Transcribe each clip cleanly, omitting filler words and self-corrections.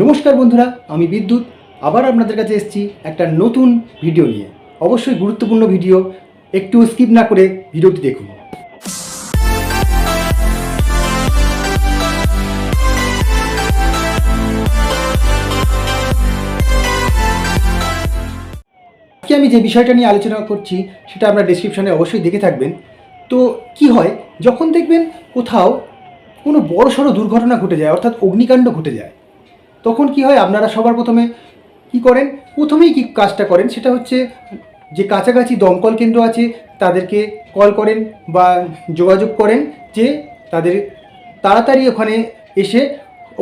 নমস্কার বন্ধুরা, আমি বিদ্যুৎ আবার আপনাদের কাছে এসেছি একটা নতুন ভিডিও নিয়ে। অবশ্যই গুরুত্বপূর্ণ ভিডিও, একটু স্কিপ না করে ভিডিওটি দেখুন। আজকে আমি যে বিষয়টা নিয়ে আলোচনা করছি সেটা আপনার ডেসক্রিপশনে অবশ্যই দেখে থাকবেন। তো কি হয়, যখন দেখবেন কোথাও কোনো বড়সড় দুর্ঘটনা ঘটে যায়, অর্থাৎ অগ্নিকাণ্ড ঘটে যায়, তখন কি হয়, আপনারা সবার প্রথমেই কি কাজটা করেন, সেটা হচ্ছে যে কাছাকাছি দমকল কেন্দ্র আছে তাদেরকে কল করেন বা যোগাযোগ করেন যে তাদের তাড়াতাড়ি ওখানে এসে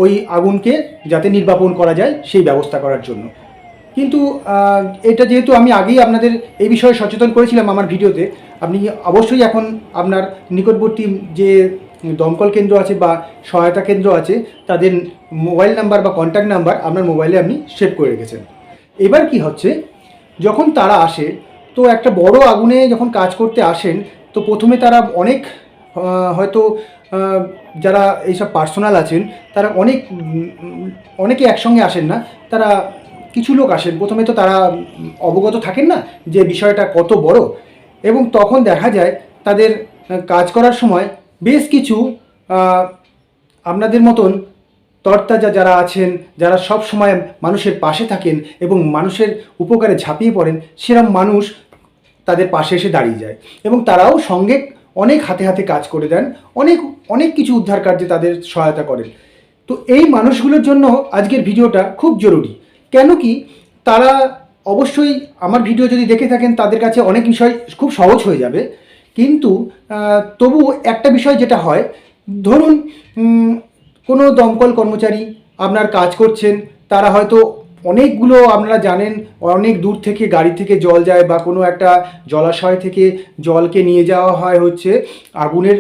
ওই আগুনকে যাতে নির্বাপন করা যায় সেই ব্যবস্থা করার জন্য। কিন্তু এটা যেহেতু আমি আগেই আপনাদের এই বিষয়ে সচেতন করেছিলাম আমার ভিডিওতে, আপনি অবশ্যই এখন আপনার নিকটবর্তী যে দমকল কেন্দ্র আছে বা সহায়তা কেন্দ্র আছে তাদের মোবাইল নাম্বার বা কন্ট্যাক্ট নাম্বার আপনার মোবাইলে আপনি সেভ করে রেখেছেন। এবার কি হচ্ছে, যখন তারা আসে, তো একটা বড় আগুনে যখন কাজ করতে আসেন, তো প্রথমে তারা অনেক হয়তো যারা এইসব পার্সোনাল আছেন তারা অনেকে একসঙ্গে আসেন না, তারা কিছু লোক আসেন। প্রথমে তো তারা অবগত থাকেন না যে বিষয়টা কত বড়, এবং তখন দেখা যায় তাদের কাজ করার সময় বেশ কিছু আপনাদের মতন তরতাজা যারা আছেন, যারা সব সময় মানুষের পাশে থাকেন এবং মানুষের উপকারে ঝাঁপিয়ে পড়েন, সেরকম মানুষ তাদের পাশে এসে দাঁড়িয়ে যায় এবং তারাও সঙ্গে অনেক হাতে হাতে কাজ করে দেন, অনেক অনেক কিছু উদ্ধার কার্যে তাদের সহায়তা করেন। তো এই মানুষগুলোর জন্য আজকের ভিডিওটা খুব জরুরি। কেন কি, তারা অবশ্যই আমার ভিডিও যদি দেখে থাকেন তাদের কাছে অনেক বিষয় খুব সহজ হয়ে যাবে, কিন্তু তবু একটা বিষয় যেটা হয়, ধরুন কোনো দমকল কর্মচারী আপনার কাজ করছেন, তারা হয়তো অনেকগুলো, আপনারা জানেন অনেক দূর থেকে গাড়ি থেকে জল যায় বা কোনো একটা জলাশয় থেকে জলকে নিয়ে যাওয়া হয় হচ্ছে আগুনের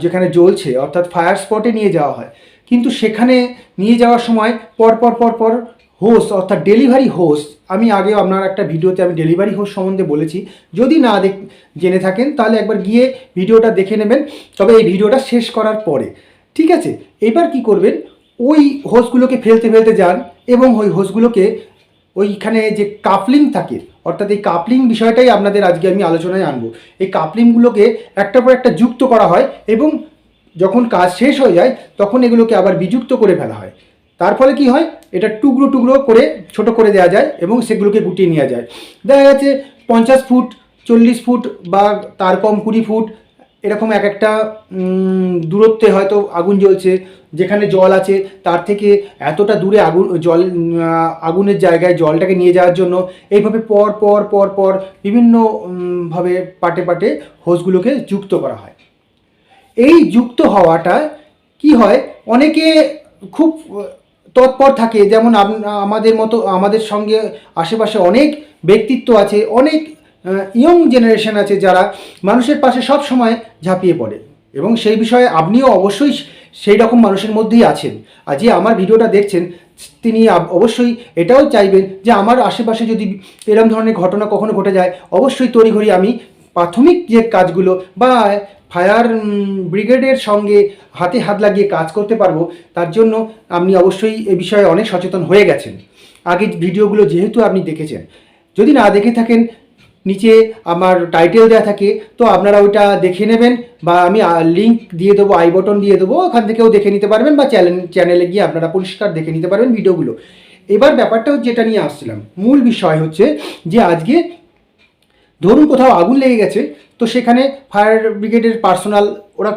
যেখানে জ্বলছে, অর্থাৎ ফায়ার স্পটে নিয়ে যাওয়া হয়। কিন্তু সেখানে নিয়ে যাওয়ার সময় পর হোস, অর্থাৎ ডেলিভারি হোস, আমি আগে আপনার একটা ভিডিওতে আমি ডেলিভারি হোস সম্বন্ধে বলেছি, যদি না জেনে থাকেন তাহলে একবার গিয়ে ভিডিওটা দেখে নেবেন, তবে এই ভিডিওটা শেষ করার পরে, ঠিক আছে? এবার কি করবেন, ওই হোসগুলোকে ফেলতে যান এবং ওই হোসগুলোকে ওইখানে যে কাপলিং থাকে, অর্থাৎ এই কাপলিং বিষয়টাই আপনাদের আজকে আমি আলোচনায় আনবো। এই কাপলিংগুলোকে একটার পর একটা যুক্ত করা হয় এবং যখন কাজ শেষ হয়ে যায় তখন এগুলোকে আবার বিযুক্ত করে ফেলা হয়। তার ফলে কি হয়, এটা টুকরো টুকরো করে ছোট করে দেওয়া যায় এবং সেগুলোকে গুটিয়ে নেওয়া যায়। দেখা যাচ্ছে 50 ফুট, 40 ফুট বা তার কম 20 ফুট এরকম এক একটা দূরত্বে হয়তো আগুন জ্বলছে, যেখানে জল আছে তার থেকে এতটা দূরে আগুনের জায়গায় জলটাকে নিয়ে যাওয়ার জন্য এইভাবে পর বিভিন্নভাবে পাটে হোসগুলোকে যুক্ত করা হয়। এই যুক্ত হওয়াটা কি হয়, অনেকে খুব তৎপর থাকে, যেমন আমাদের সঙ্গে আশেপাশে অনেক ব্যক্তিত্ব আছে, অনেক ইয়ং জেনারেশন আছে যারা মানুষের পাশে সব সময় ঝাঁপিয়ে পড়ে, এবং সেই বিষয়ে আপনিও অবশ্যই সেই রকম মানুষের মধ্যেই আছেন। আর যে আমার ভিডিওটা দেখছেন তিনি অবশ্যই এটাও চাইবেন যে আমার আশেপাশে যদি এরকম ধরনের ঘটনা কখনো ঘটে যায়, অবশ্যই তড়িঘড়ি আমি প্রাথমিক যে কাজগুলো বা ফায়ার ব্রিগেডের সঙ্গে হাতে হাত লাগিয়ে কাজ করতে পারবো, তার জন্য আপনি অবশ্যই এ বিষয়ে অনেক সচেতন হয়ে গেছেন। আগের ভিডিওগুলো যেহেতু আপনি দেখেছেন, যদি না দেখে থাকেন নিচে আমার টাইটেল দেওয়া থাকে, তো আপনারা ওইটা দেখে নেবেন বা আমি লিঙ্ক দিয়ে দেবো, আই বটন দিয়ে দেবো, ওখান থেকেও দেখে নিতে পারবেন বা চ্যানেলে গিয়ে আপনারা পরিষ্কার দেখে নিতে পারবেন ভিডিওগুলো। এবার ব্যাপারটা যেটা নিয়ে আসছিলাম, মূল বিষয় হচ্ছে যে আজকে ধরুন কোথাও আগুন লেগে গেছে, তো সেখানে ফায়ার ব্রিগেডের পার্সোনাল ওরা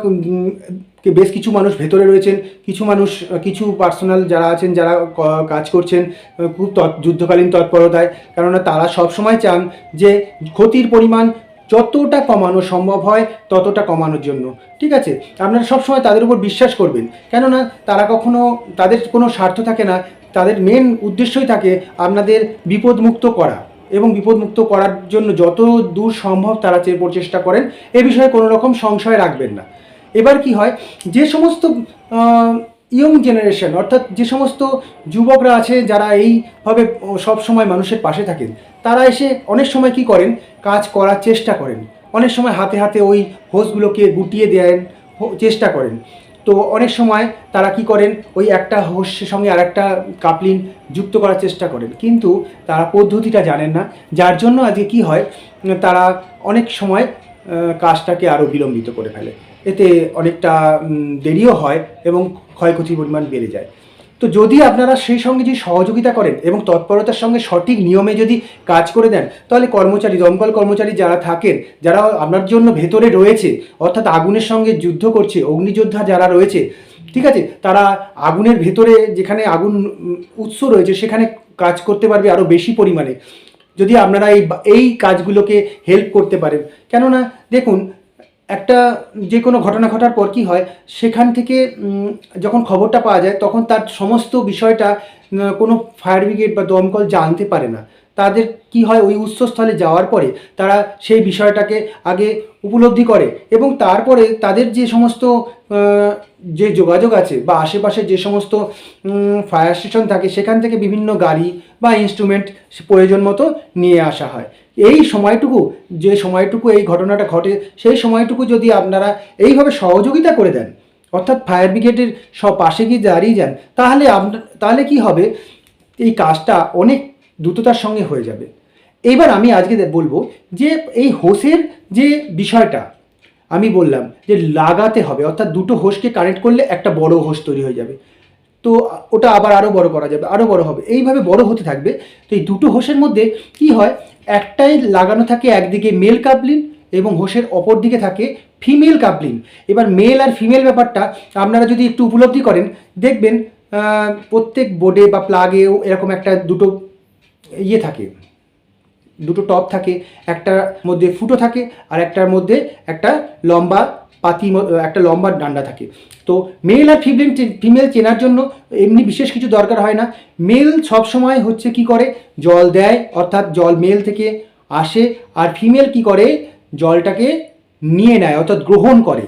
বেশ কিছু মানুষ ভেতরে রয়েছেন, কিছু পার্সোনাল যারা আছেন, যারা কাজ করছেন খুব যুদ্ধকালীন তৎপরতায়, কেননা তারা সবসময় চান যে ক্ষতির পরিমাণ যতটা কমানো সম্ভব হয় ততটা কমানোর জন্য, ঠিক আছে? আপনারা সবসময় তাদের উপর বিশ্বাস করবেন, কেননা তাদের কোনো স্বার্থ থাকে না, তাদের মেন উদ্দেশ্যই থাকে আপনাদের বিপদমুক্ত করা, এবং বিপদমুক্ত করার জন্য যত দূর সম্ভব তারা চেষ্টা করেন। এ বিষয়ে কোনো রকম সংশয় রাখবেন না। এবার কি হয়, যে সমস্ত ইয়ং জেনারেশন, অর্থাৎ যে সমস্ত যুবকরা আছে যারা এইভাবে সব সময় মানুষের পাশে থাকেন, তারা এসে অনেক সময় কি করেন, কাজ করার চেষ্টা করেন, অনেক সময় হাতে হাতে ওই হোসগুলোকে গুটিয়ে দেন চেষ্টা করেন। তো তো অনেক সময় তারা কি করেন, ওই একটা হোসের সঙ্গে আর একটা কাপলিন যুক্ত করার চেষ্টা করেন, কিন্তু তারা পদ্ধতিটা জানেন না, যার জন্য আজকে কি হয়, তারা অনেক সময় কাজটাকে আরও বিলম্বিত করে ফেলে। এতে অনেকটা দেরিও হয় এবং ক্ষয়ক্ষতির পরিমাণ বেড়ে যায়। তো যদি আপনারা সেই সঙ্গে যদি সহযোগিতা করেন এবং তৎপরতার সঙ্গে সঠিক নিয়মে যদি কাজ করে দেন, তাহলে কর্মচারী, দমকল কর্মচারী যারা থাকেন, যারা আপনার জন্য ভেতরে রয়েছে, অর্থাৎ আগুনের সঙ্গে যুদ্ধ করছে, অগ্নিযোদ্ধা যারা রয়েছে, ঠিক আছে, তারা আগুনের ভেতরে যেখানে আগুন উৎস রয়েছে সেখানে কাজ করতে পারবে আরও বেশি পরিমাণে, যদি আপনারা এই কাজগুলোকে হেল্প করতে পারেন। কেননা দেখুন, একটা যে কোনো ঘটনা ঘটার পর কি হয়, সেখান থেকে যখন খবরটা পাওয়া যায় তখন তার সমস্ত বিষয়টা কোনো ফায়ার ব্রিগেড বা দমকল জানতে পারে না। তাদের কি হয়, ওই উৎসস্থলে যাওয়ার পরে তারা সেই বিষয়টাকে আগে উপলব্ধি করে এবং তারপরে তাদের যে সমস্ত যে যোগাযোগ আছে বা আশেপাশে যে সমস্ত ফায়ার স্টেশন থাকে সেখান থেকে বিভিন্ন গাড়ি বা ইনস্ট্রুমেন্ট প্রয়োজন মতো নিয়ে আসা হয়। এই সময়টুকু, যে সময়টুকু এই ঘটনাটা ঘটে, সেই সময়টুকু যদি আপনারা এইভাবে সহযোগিতা করে দেন, অর্থাৎ ফায়ার ব্রিগেডের সব পাশে গিয়ে দাঁড়িয়ে যান, তাহলে কি হবে, এই কাজটা অনেক দ্রুততার সঙ্গে হয়ে যাবে। এইবার আমি আজকে বলবো যে এই হোসের যে বিষয়টা আমি বললাম যে লাগাতে হবে, অর্থাৎ দুটো হোসকে কানেক্ট করলে একটা বড় হোস তৈরি হয়ে যাবে। তো ওটা আবার আরও বড় করা যাবে, আরও বড় হবে, এইভাবে বড় হতে থাকবে। তো এই দুটো হোসের মধ্যে কি হয়, একটাই লাগানো থাকে একদিকে মেল কাপলিন এবং হোসের অপর দিকে থাকে ফিমেল কাপলিন। এবার মেল আর ফিমেল ব্যাপারটা আপনারা যদি একটু উপলব্ধি করেন, দেখবেন প্রত্যেক বোর্ডে বা প্লাগেও এরকম একটা দুটো ইয়ে থাকে, দুটো টপ থাকে, একটার মধ্যে ফুটো থাকে আর একটার মধ্যে একটা লম্বা একটা লম্বা ডান্ডা থাকে। তো মেল আর ফিমেল চেনার জন্য এমনি বিশেষ কিছু দরকার হয় না। মেল সবসময় হচ্ছে কি করে, জল দেয়, অর্থাৎ জল মেল থেকে আসে, আর ফিমেল কি করে, জলটাকে নিয়ে নেয়, অর্থাৎ গ্রহণ করে।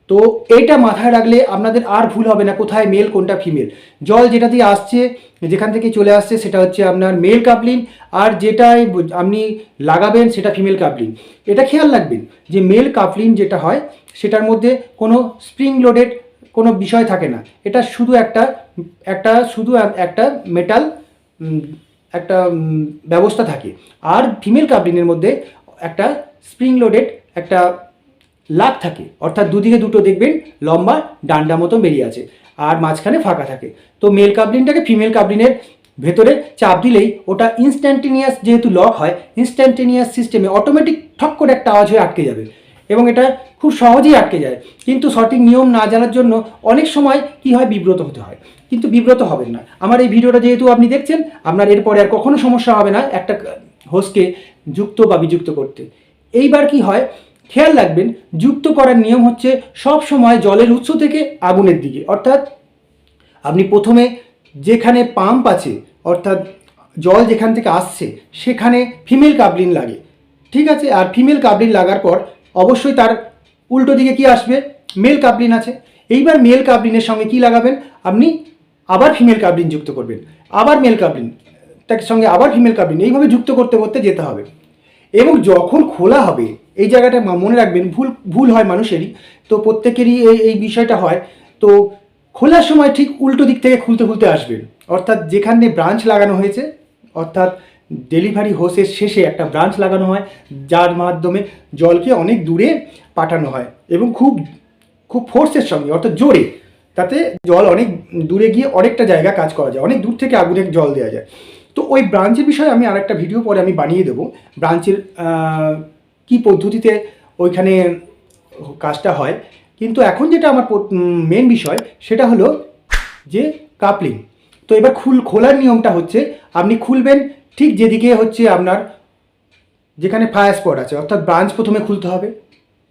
তো এটা মাথায় রাখলে আপনাদের আর ভুল হবে না কোথায় মেল কোনটা ফিমেল। জল যেটা দিয়ে আসছে, যেখান থেকে চলে আসছে, সেটা হচ্ছে আপনার মেল কাপলিন, আর যেটাই আপনি লাগাবেন সেটা ফিমেল কাপলিন। এটা খেয়াল রাখবেন যে মেল কাপলিন যেটা হয় সেটার মধ্যে কোনো স্প্রিং লোডেড কোনো বিষয় থাকে না, এটা শুধু একটা মেটাল একটা ব্যবস্থা থাকে। আর ফিমেল কাপলিনের মধ্যে একটা স্প্রিং লোডেড একটা লাগ থাকে, অর্থাৎ দুদিকে দুটো দেখবেন লম্বা ডান্ডা মতো বেরিয়ে আছে আর মাঝখানে ফাঁকা থাকে। তো মেল কাপলিনটাকে ফিমেল কাপলিনের ভেতরে চাপ দিলেই ওটা ইনস্ট্যান্টেনিয়াস, যেহেতু লক হয়, ইনস্ট্যান্টেনিয়াস সিস্টেমে অটোমেটিক ঠক করে একটা আওয়াজ হয়ে আটকে যাবে এবং এটা খুব সহজেই আটকে যায়। কিন্তু সঠিক নিয়ম না জানার জন্য অনেক সময় কি হয়, বিব্রত হতে হয়। কিন্তু বিব্রত হবেন না, আমার এই ভিডিওটা যেহেতু আপনি দেখছেন, আপনার এরপরে আর কখনো সমস্যা হবে না একটা হোস্টকে যুক্ত বা বিযুক্ত করতে। এইবার কি হয়, খেয়াল রাখবেন, যুক্ত করার নিয়ম হচ্ছে সব সময় জলের উৎস থেকে আগুনের দিকে, অর্থাৎ আপনি প্রথমে যেখানে পাম্প আছে, অর্থাৎ জল যেখান থেকে আসছে সেখানে ফিমেল কাপলিন লাগে, ঠিক আছে। আর ফিমেল কাপলিন লাগার পর অবশ্যই তার উল্টো দিকে কি আসবে, মেল কাপলিন আছে। এইবার মেল কাপলিনের সঙ্গে কি লাগাবেন, আপনি আবার ফিমেল কাপলিন যুক্ত করবেন, আবার মেল কাপলিন তার সঙ্গে আবার ফিমেল কাপলিন, এইভাবে যুক্ত করতে করতে যেতে হবে। এবং যখন খোলা হবে, এই জায়গাটা মনে রাখবেন, ভুল হয় মানুষেরই, তো প্রত্যেকেরই এই বিষয়টা হয়। তো খোলার সময় ঠিক উল্টো দিক থেকে খুলতে খুলতে আসবেন, অর্থাৎ যেখানে ব্রাঞ্চ লাগানো হয়েছে, অর্থাৎ ডেলিভারি হোসের শেষে একটা ব্রাঞ্চ লাগানো হয়, যার মাধ্যমে জলকে অনেক দূরে পাঠানো হয় এবং খুব খুব ফোর্সের সঙ্গে, অর্থাৎ জোরে, তাতে জল অনেক দূরে গিয়ে অনেকটা জায়গা কাজ করা যায়, অনেক দূর থেকে আগুনে জল দেওয়া যায়। তো ওই ব্রাঞ্চের বিষয়ে আমি আরেকটা ভিডিও পরে আমি বানিয়ে দেবো, ব্রাঞ্চের কী পদ্ধতিতে ওইখানে কাজটা হয়। কিন্তু এখন যেটা আমার মেন বিষয় সেটা হলো যে কাপলিং। তো এবার খোলার নিয়মটা হচ্ছে, আপনি খুলবেন ঠিক যেদিকে হচ্ছে আপনার যেখানে ফায়ার স্পট আছে, অর্থাৎ ব্রাঞ্চ প্রথমে খুলতে হবে।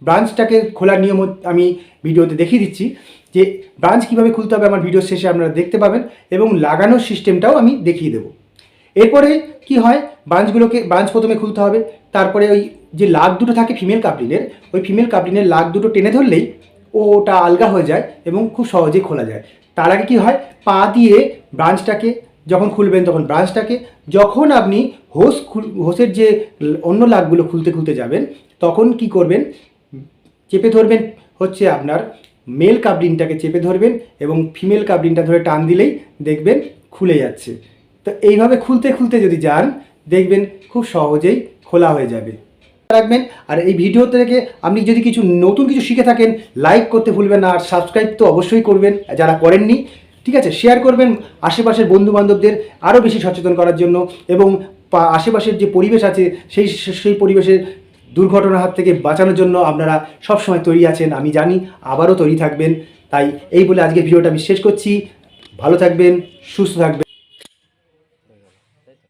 ব্রাঞ্চটাকে খোলার নিয়ম আমি ভিডিওতে দেখিয়ে দিচ্ছি যে ব্রাঞ্চ কীভাবে খুলতে হবে, আমার ভিডিও শেষে আপনারা দেখতে পাবেন, এবং লাগানোর সিস্টেমটাও আমি দেখিয়ে দেবো। এরপরে কি হয়, ব্রাঞ্চ প্রথমে খুলতে হবে, তারপরে ওই যে লাগ দুটো থাকে ফিমেল কাপলিনের, ওই ফিমেল কাপলিনের লাগ দুটো টেনে ধরলেই ওটা আলগা হয়ে যায় এবং খুব সহজেই খোলা যায়। তার আগে কি হয়, পা দিয়ে ব্রাঞ্চটাকে যখন খুলবেন, তখন ব্রাঞ্চটাকে, যখন আপনি হোসের যে অন্য লাগগুলো খুলতে খুলতে যাবেন, তখন কি করবেন, চেপে ধরবেন হচ্ছে আপনার মেল কাবলিনটাকে চেপে ধরবেন এবং ফিমেল কাবলিনটা ধরে টান দিলেই দেখবেন খুলে যাচ্ছে। তো এইভাবে খুলতে খুলতে যদি যান দেখবেন খুব সহজেই খোলা হয়ে যাবে। রাখবেন। আর এই ভিডিও থেকে আপনি যদি কিছু নতুন কিছু শিখে থাকেন লাইক করতে ভুলবেন না, আর সাবস্ক্রাইব তো অবশ্যই করবেন যারা করেননি। ঠিক আছে, শেয়ার করবেন আশেপাশের বন্ধুবান্ধবদের আরও বেশি সচেতন করার জন্য, এবং আশেপাশের যে পরিবেশ আছে সেই পরিবেশের দুর্ঘটনার হাত থেকে বাঁচানোর জন্য আপনারা সবসময় তৈরি আছেন, আমি জানি, আবারও তৈরি থাকবেন। তাই এই বলে আজকের ভিডিওটা আমি শেষ করছি। ভালো থাকবেন, সুস্থ থাকবেন।